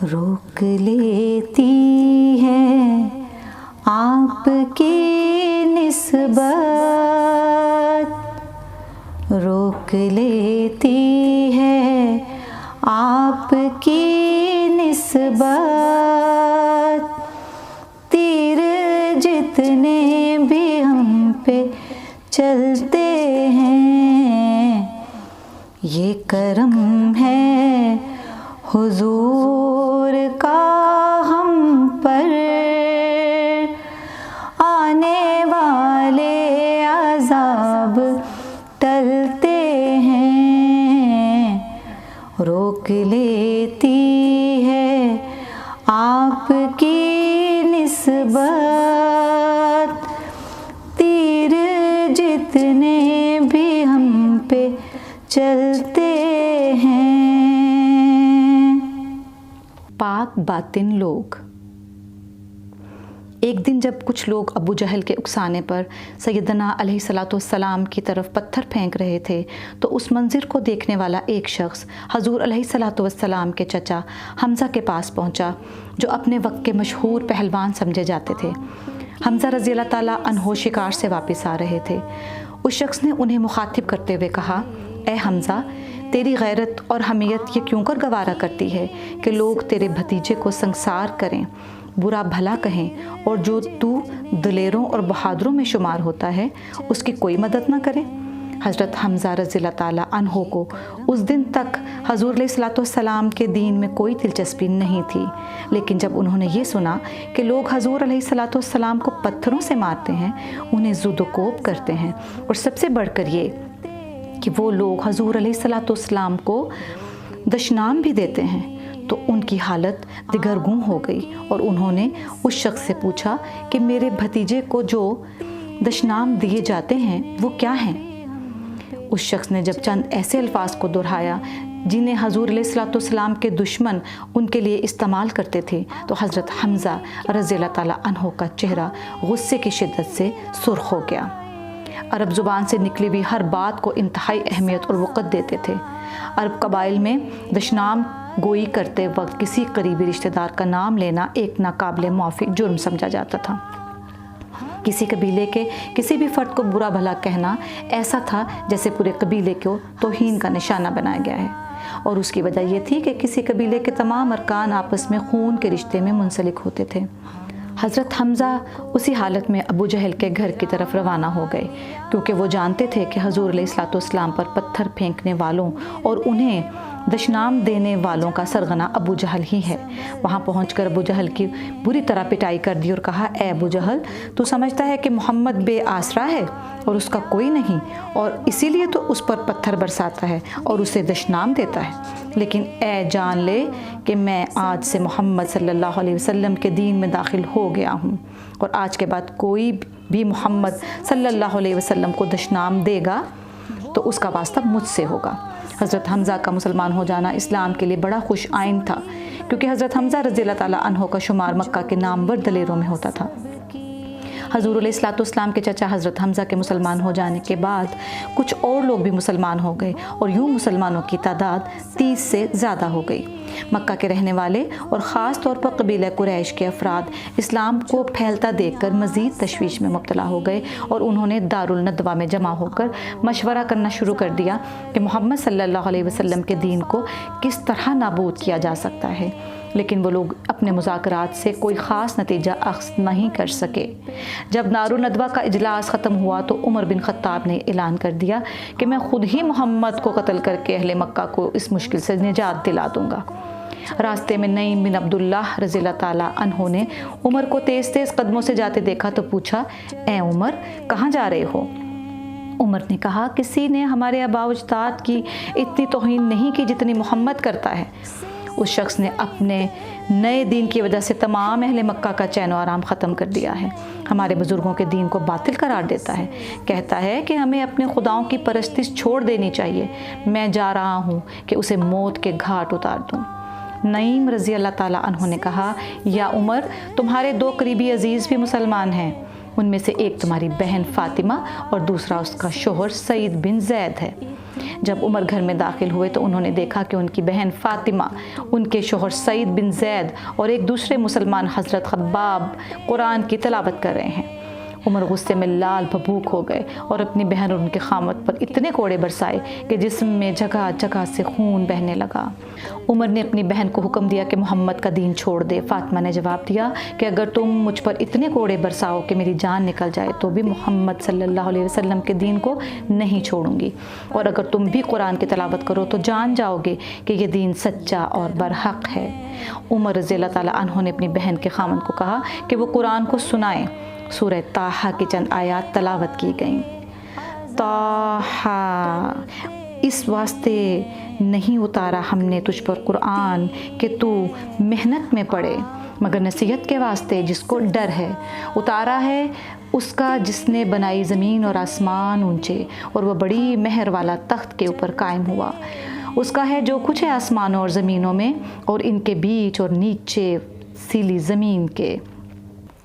روک لیتی ہے آپ کی نسبت، روک لیتی ہے آپ کی نسبت، تیر جتنے بھی ہم پہ چلتے ہیں، یہ کرم ہے حضور کا ہم پر، آنے والے عذاب ٹلتے ہیں، روک لیتی ہے آپ کی نسبت، تیر جتنے بھی ہم پہ چلتے ہیں۔ پاک باطن لوگ۔ ایک دن جب کچھ لوگ ابو جہل کے اکسانے پر سیدنا علیہ الصلوۃ والسلام کی طرف پتھر پھینک رہے تھے تو اس منظر کو دیکھنے والا ایک شخص حضور علیہ الصلوۃ والسلام کے چچا حمزہ کے پاس پہنچا، جو اپنے وقت کے مشہور پہلوان سمجھے جاتے تھے۔ حمزہ رضی اللہ تعالیٰ عنہ شکار سے واپس آ رہے تھے۔ اس شخص نے انہیں مخاطب کرتے ہوئے کہا، اے حمزہ، تیری غیرت اور حمیت یہ کیوں کر گوارا کرتی ہے کہ لوگ تیرے بھتیجے کو سنگسار کریں، برا بھلا کہیں، اور جو تو دلیروں اور بہادروں میں شمار ہوتا ہے اس کی کوئی مدد نہ کرے؟ حضرت حمزہ رضی اللہ تعالیٰ عنہ کو اس دن تک حضور علیہ الصلوۃ والسلام کے دین میں کوئی دلچسپی نہیں تھی، لیکن جب انہوں نے یہ سنا کہ لوگ حضور علیہ الصلوۃ والسلام کو پتھروں سے مارتے ہیں، انہیں زد و کوب کرتے ہیں، اور سب سے بڑھ کر یہ کہ وہ لوگ حضور علیہ الصلوۃ والسلام کو دشنام بھی دیتے ہیں، تو ان کی حالت دگرگوں ہو گئی، اور انہوں نے اس شخص سے پوچھا کہ میرے بھتیجے کو جو دشنام دیے جاتے ہیں وہ کیا ہیں؟ اس شخص نے جب چند ایسے الفاظ کو دہرایا جنہیں حضور علیہ الصلوۃ والسلام کے دشمن ان کے لیے استعمال کرتے تھے، تو حضرت حمزہ رضی اللہ تعالیٰ عنہ کا چہرہ غصے کی شدت سے سرخ ہو گیا۔ عرب زبان سے نکلی ہوئی ہر بات کو انتہائی اہمیت اور وقت دیتے تھے۔ عرب قبائل میں دشنام گوئی کرتے وقت کسی قریبی رشتہ دار کا نام لینا ایک ناقابل معافی جرم سمجھا جاتا تھا۔ کسی قبیلے کے کسی بھی فرد کو برا بھلا کہنا ایسا تھا جیسے پورے قبیلے کو توہین کا نشانہ بنایا گیا ہے، اور اس کی وجہ یہ تھی کہ کسی قبیلے کے تمام ارکان آپس میں خون کے رشتے میں منسلک ہوتے تھے۔ حضرت حمزہ اسی حالت میں ابو جہل کے گھر کی طرف روانہ ہو گئے، کیونکہ وہ جانتے تھے کہ حضور علیہ الصلوۃ والسلام پر پتھر پھینکنے والوں اور انہیں دشنام دینے والوں کا سرغنہ ابو جہل ہی ہے۔ وہاں پہنچ کر ابو جہل کی بری طرح پٹائی کر دی اور کہا، اے ابو جہل، تو سمجھتا ہے کہ محمد بے آسرا ہے اور اس کا کوئی نہیں، اور اسی لیے تو اس پر پتھر برساتا ہے اور اسے دشنام دیتا ہے، لیکن اے جان لے کہ میں آج سے محمد صلی اللہ علیہ وسلم کے دین میں داخل ہو گیا ہوں، اور آج کے بعد کوئی بھی محمد صلی اللہ علیہ وسلم کو دشنام دے گا تو اس کا واسطہ مجھ سے ہوگا۔ حضرت حمزہ کا مسلمان ہو جانا اسلام کے لیے بڑا خوش آئند تھا، کیونکہ حضرت حمزہ رضی اللہ تعالیٰ عنہ کا شمار مکہ کے نامور دلیروں میں ہوتا تھا۔ حضور علیہ الصلوۃ والسلام کے چچا حضرت حمزہ کے مسلمان ہو جانے کے بعد کچھ اور لوگ بھی مسلمان ہو گئے، اور یوں مسلمانوں کی تعداد 30 سے زیادہ ہو گئی۔ مکہ کے رہنے والے اور خاص طور پر قبیلہ قریش کے افراد اسلام کو پھیلتا دیکھ کر مزید تشویش میں مبتلا ہو گئے، اور انہوں نے دارالندوہ میں جمع ہو کر مشورہ کرنا شروع کر دیا کہ محمد صلی اللہ علیہ وسلم کے دین کو کس طرح نابود کیا جا سکتا ہے، لیکن وہ لوگ اپنے مذاکرات سے کوئی خاص نتیجہ اخذ نہیں کر سکے۔ جب دارالندوہ کا اجلاس ختم ہوا تو عمر بن خطاب نے اعلان کر دیا کہ میں خود ہی محمد کو قتل کر کے اہل مکہ کو اس مشکل سے نجات دلا دوں گا۔ راستے میں نعیم بن عبداللہ رضی اللہ تعالیٰ عنہ نے عمر کو تیز تیز قدموں سے جاتے دیکھا تو پوچھا، اے عمر، کہاں جا رہے ہو؟ عمر نے کہا، کسی نے ہمارے آباء و اجداد کی اتنی توہین نہیں کی جتنی محمد کرتا ہے۔ اس شخص نے اپنے نئے دین کی وجہ سے تمام اہل مکہ کا چین و آرام ختم کر دیا ہے، ہمارے بزرگوں کے دین کو باطل قرار دیتا ہے، کہتا ہے کہ ہمیں اپنے خداؤں کی پرستش چھوڑ دینی چاہیے، میں جا رہا ہوں کہ اسے موت کے گھاٹ اتار دوں۔ نعیم رضی اللہ تعالیٰ عنہ نے کہا، یا عمر، تمہارے 2 قریبی عزیز بھی مسلمان ہیں، ان میں سے ایک تمہاری بہن فاطمہ اور دوسرا اس کا شوہر سعید بن زید ہے۔ جب عمر گھر میں داخل ہوئے تو انہوں نے دیکھا کہ ان کی بہن فاطمہ، ان کے شوہر سعید بن زید اور ایک دوسرے مسلمان حضرت خباب قرآن کی تلاوت کر رہے ہیں۔ عمر غصے میں لال بھبوک ہو گئے اور اپنی بہن اور ان کے خامد پر اتنے کوڑے برسائے کہ جسم میں جگہ جگہ سے خون بہنے لگا۔ عمر نے اپنی بہن کو حکم دیا کہ محمد کا دین چھوڑ دے۔ فاطمہ نے جواب دیا کہ اگر تم مجھ پر اتنے کوڑے برساؤ کہ میری جان نکل جائے تو بھی محمد صلی اللہ علیہ وسلم کے دین کو نہیں چھوڑوں گی، اور اگر تم بھی قرآن کی تلاوت کرو تو جان جاؤ گے کہ یہ دین سچا اور برحق ہے۔ عمر رضی اللہ تعالیٰ عنہ نے اپنی بہن کے خامد کو کہا کہ وہ قرآن کو سنائیں۔ سورہ طٰہٰ کی چند آیات تلاوت کی گئیں۔ طٰہٰ، اس واسطے نہیں اتارا ہم نے تجھ پر قرآن کہ تو محنت میں پڑے، مگر نصیحت کے واسطے جس کو ڈر ہے۔ اتارا ہے اس کا جس نے بنائی زمین اور آسمان اونچے، اور وہ بڑی مہر والا تخت کے اوپر قائم ہوا۔ اس کا ہے جو کچھ ہے آسمانوں اور زمینوں میں اور ان کے بیچ اور نیچے سیلی زمین کے۔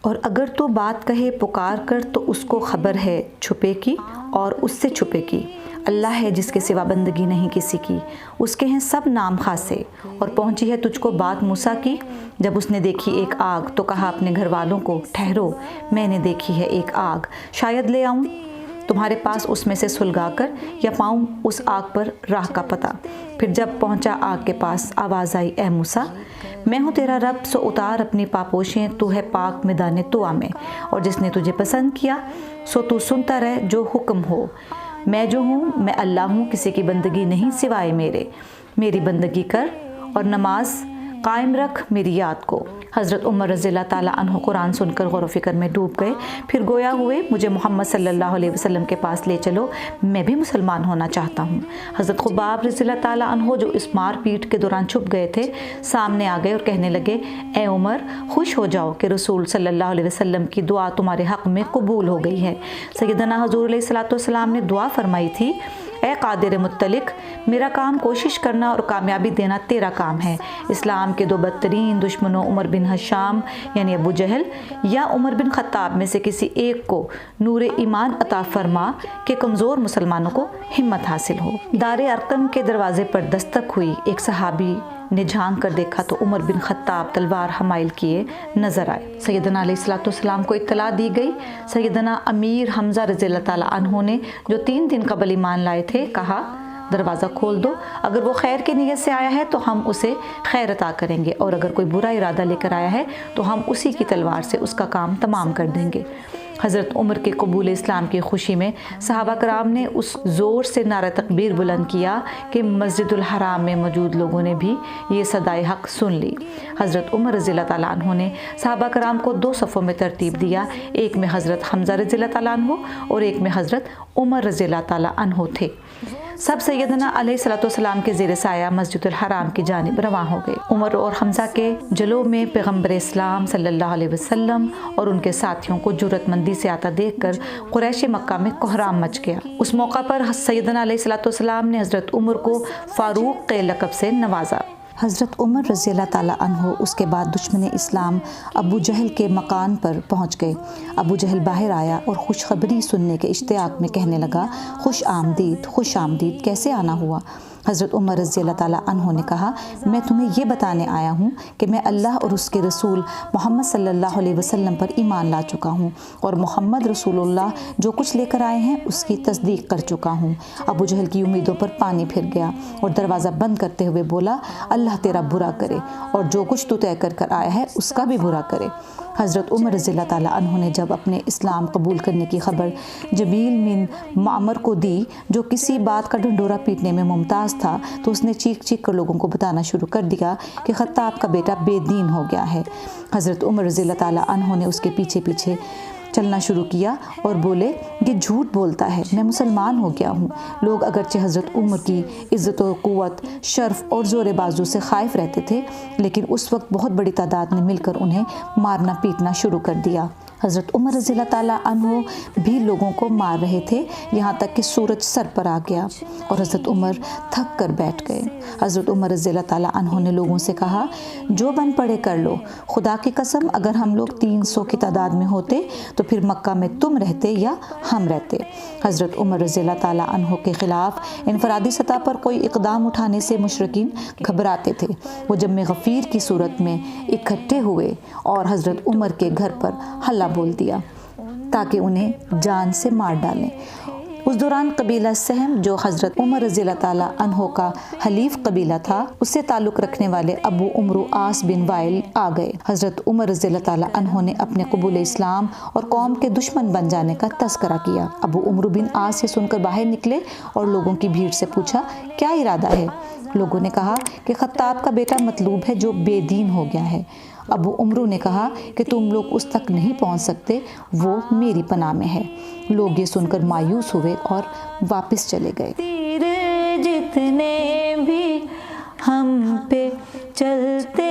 اور اگر تو بات کہے پکار کر تو اس کو خبر ہے چھپے کی اور اس سے چھپے کی۔ اللہ ہے جس کے سوا بندگی نہیں کسی کی، اس کے ہیں سب نام خاصے۔ اور پہنچی ہے تجھ کو بات موسیٰ کی، جب اس نے دیکھی ایک آگ تو کہا اپنے گھر والوں کو، ٹھہرو میں نے دیکھی ہے ایک آگ، شاید لے آؤں تمہارے پاس اس میں سے سلگا کر، یا پاؤں اس آگ پر راہ کا پتہ۔ پھر جب پہنچا آگ کے پاس آواز آئی، اے موسیٰ میں ہوں تیرا رب، سو اتار اپنی پاپوشیں، تو ہے پاک میدان طویٰ میں، اور جس نے تجھے پسند کیا سو تو سنتا رہ جو حکم ہو۔ میں جو ہوں میں اللہ ہوں، کسی کی بندگی نہیں سوائے میرے، میری بندگی کر اور نماز قائم رکھ میری یاد کو۔ حضرت عمر رضی اللہ تعالیٰ عنہ قرآن سن کر غور و فکر میں ڈوب گئے، پھر گویا ہوئے مجھے محمد صلی اللہ علیہ وسلم کے پاس لے چلو، میں بھی مسلمان ہونا چاہتا ہوں۔ حضرت خباب رضی اللہ تعالیٰ عنہ جو اس مار پیٹ کے دوران چھپ گئے تھے، سامنے آ گئے اور کہنے لگے، اے عمر خوش ہو جاؤ کہ رسول صلی اللہ علیہ وسلم کی دعا تمہارے حق میں قبول ہو گئی ہے۔ سیدنا حضور علیہ السلام نے دعا فرمائی تھی، اے قادر مطلق، میرا کام کوشش کرنا اور کامیابی دینا تیرا کام ہے۔ اسلام کے دو بدترین دشمنوں عمر بن حشام یعنی ابو جہل یا عمر بن خطاب میں سے کسی ایک کو نور ایمان عطا فرما کہ کمزور مسلمانوں کو ہمت حاصل ہو۔ دار ارقم کے دروازے پر دستک ہوئی، ایک صحابی نے جھانک کر دیکھا تو عمر بن خطاب تلوار حمائل کیے نظر آئے۔ سیدنا علیہ السلام کو اطلاع دی گئی۔ سیدنا امیر حمزہ رضی اللہ تعالیٰ عنہ نے جو 3 دن قبل ایمان لائے تھے کہا، دروازہ کھول دو، اگر وہ خیر کی نیت سے آیا ہے تو ہم اسے خیر عطا کریں گے، اور اگر کوئی برا ارادہ لے کر آیا ہے تو ہم اسی کی تلوار سے اس کا کام تمام کر دیں گے۔ حضرت عمر کے قبول اسلام کی خوشی میں صحابہ کرام نے اس زور سے نعرہ تکبیر بلند کیا کہ مسجد الحرام میں موجود لوگوں نے بھی یہ صدائے حق سن لی۔ حضرت عمر رضی اللہ تعالیٰ عنہ نے صحابہ کرام کو 2 صفوں میں ترتیب دیا، ایک میں حضرت حمزہ رضی اللہ تعالیٰ عنہ اور ایک میں حضرت عمر رضی اللہ تعالیٰ عنہ تھے۔ سب سیدنا علیہ السلام کے زیر سایہ مسجد الحرام کی جانب رواں ہو گئے۔ عمر اور حمزہ کے جلو میں پیغمبر اسلام صلی اللہ علیہ وسلم اور ان کے ساتھیوں کو جرأت مندی سے آتا دیکھ کر قریش مکہ میں کوہرام مچ گیا۔ اس موقع پر سیدنا علیہ السلام نے حضرت عمر کو فاروق کے لقب سے نوازا۔ حضرت عمر رضی اللہ تعالیٰ عنہ اس کے بعد دشمن اسلام ابو جہل کے مکان پر پہنچ گئے۔ ابو جہل باہر آیا اور خوشخبری سننے کے اشتیاق میں کہنے لگا، خوش آمدید، خوش آمدید، کیسے آنا ہوا؟ حضرت عمر رضی اللہ تعالیٰ عنہ نے کہا، میں تمہیں یہ بتانے آیا ہوں کہ میں اللہ اور اس کے رسول محمد صلی اللہ علیہ وسلم پر ایمان لا چکا ہوں، اور محمد رسول اللہ جو کچھ لے کر آئے ہیں اس کی تصدیق کر چکا ہوں۔ ابو جہل کی امیدوں پر پانی پھر گیا اور دروازہ بند کرتے ہوئے بولا، اللہ تیرا برا کرے اور جو کچھ تو طے کر کر آیا ہے اس کا بھی برا کرے۔ حضرت عمر رضی اللہ تعالیٰ عنہ نے جب اپنے اسلام قبول کرنے کی خبر جبیل بن معمر کو دی جو کسی بات کا ڈھنڈورا پیٹنے میں ممتاز تھا، تو اس نے چیخ چیخ کر لوگوں کو بتانا شروع کر دیا کہ خطاب کا بیٹا بے دین ہو گیا ہے۔ حضرت عمر رضی اللہ تعالیٰ عنہ نے اس کے پیچھے پیچھے چلنا شروع کیا اور بولے، یہ جھوٹ بولتا ہے، میں مسلمان ہو گیا ہوں۔ لوگ اگرچہ حضرت عمر کی عزت و قوت، شرف اور زور بازو سے خائف رہتے تھے، لیکن اس وقت بہت بڑی تعداد نے مل کر انہیں مارنا پیٹنا شروع کر دیا۔ حضرت عمر رضی اللہ تعالیٰ عنہ بھی لوگوں کو مار رہے تھے، یہاں تک کہ سورج سر پر آ گیا اور حضرت عمر تھک کر بیٹھ گئے۔ حضرت عمر رضی اللہ تعالیٰ عنہ نے لوگوں سے کہا، جو بن پڑے کر لو، خدا کی قسم اگر ہم لوگ 300 کی تعداد میں ہوتے تو پھر مکہ میں تم رہتے یا ہم رہتے۔ حضرت عمر رضی اللہ تعالیٰ عنہ کے خلاف انفرادی سطح پر کوئی اقدام اٹھانے سے مشرکین گھبراتے تھے۔ وہ جم غفیر کی صورت میں اکٹھے ہوئے اور حضرت عمر کے گھر پر حلہ بول دیا تاکہ انہیں جان سے مار ڈالیں۔ اس دوران قبیلہ سہم جو حضرت عمر رضی اللہ تعالیٰ عنہ کا حلیف قبیلہ تھا، اس سے تعلق رکھنے والے ابو عمرو عاص بن وائل آ گئے۔ حضرت عمر رضی اللہ تعالیٰ عنہ نے اپنے قبول اسلام اور قوم کے دشمن بن جانے کا تذکرہ کیا۔ ابو عمرو بن عاص یہ سن کر باہر نکلے اور لوگوں کی بھیڑ سے پوچھا، کیا ارادہ ہے؟ لوگوں نے کہا کہ خطاب کا بیٹا مطلوب ہے جو بے دین ہو گیا ہے۔ ابو عمرو نے کہا کہ تم لوگ اس تک نہیں پہنچ سکتے، وہ میری پناہ میں ہے۔ لوگ یہ سن کر مایوس ہوئے اور واپس چلے گئے۔ تیر جتنے بھی ہم پہ چلتے